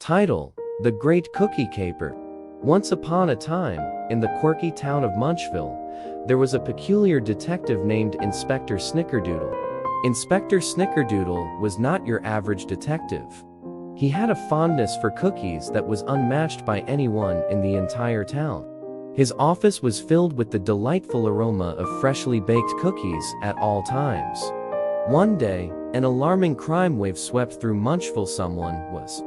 Title: The Great Cookie Caper. Once upon a time, in the quirky town of Munchville, there was a peculiar detective named Inspector Snickerdoodle. Inspector Snickerdoodle was not your average detective. He had a fondness for cookies that was unmatched by anyone in the entire town. His office was filled with the delightful aroma of freshly baked cookies at all times. One day, an alarming crime wave swept through Munchville. Someone was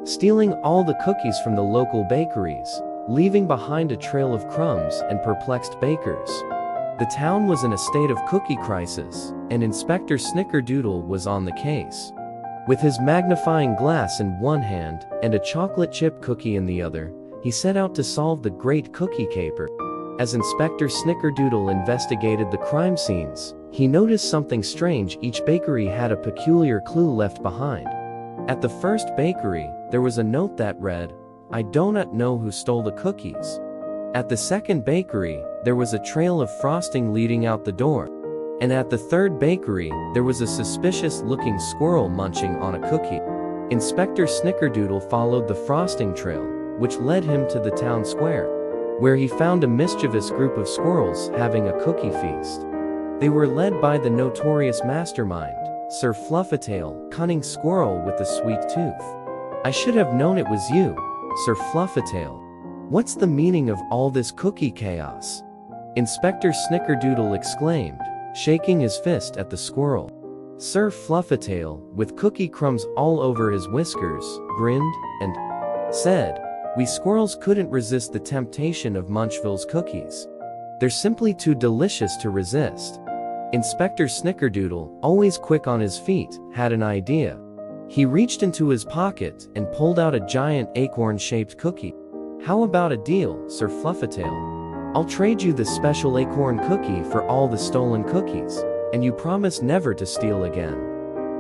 stealing all the cookies from the local bakeries, leaving behind a trail of crumbs and perplexed bakers. The town was in a state of cookie crisis, and Inspector Snickerdoodle was on the case. With his magnifying glass in one hand and a chocolate chip cookie in the other, he set out to solve the great cookie caper. As Inspector Snickerdoodle investigated the crime scenes, he noticed something strange. Each bakery had a peculiar clue left behind. At the first bakery, there was a note that read, "I do not know who stole the cookies." At the second bakery, there was a trail of frosting leading out the door. And at the third bakery, there was a suspicious-looking squirrel munching on a cookie. Inspector Snickerdoodle followed the frosting trail, which led him to the town square, where he found a mischievous group of squirrels having a cookie feast. They were led by the notorious mastermind, Sir Fluffytail, cunning squirrel with a sweet tooth. "I should have known it was you, Sir Fluffytail. What's the meaning of all this cookie chaos?" Inspector Snickerdoodle exclaimed, shaking his fist at the squirrel. Sir Fluffytail, with cookie crumbs all over his whiskers, grinned and said, "We squirrels couldn't resist the temptation of Munchville's cookies. They're simply too delicious to resist." Inspector Snickerdoodle, always quick on his feet, had an idea. He reached into his pocket and pulled out a giant acorn-shaped cookie. "How about a deal, Sir Fluffytail? I'll trade you the special acorn cookie for all the stolen cookies, and you promise never to steal again."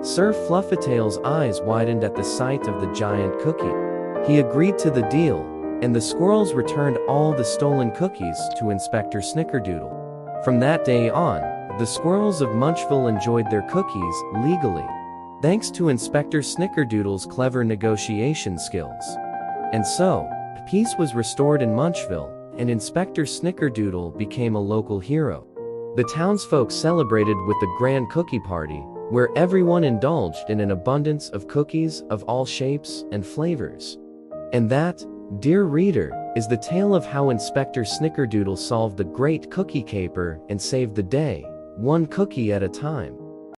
Sir Fluffytail's eyes widened at the sight of the giant cookie. He agreed to the deal, and the squirrels returned all the stolen cookies to Inspector Snickerdoodle. From that day on, the squirrels of Munchville enjoyed their cookies legally, thanks to Inspector Snickerdoodle's clever negotiation skills. And so, peace was restored in Munchville, and Inspector Snickerdoodle became a local hero. The townsfolk celebrated with the grand cookie party, where everyone indulged in an abundance of cookies of all shapes and flavors. And that, dear reader, is the tale of how Inspector Snickerdoodle solved the great cookie caper and saved the day, one cookie at a time.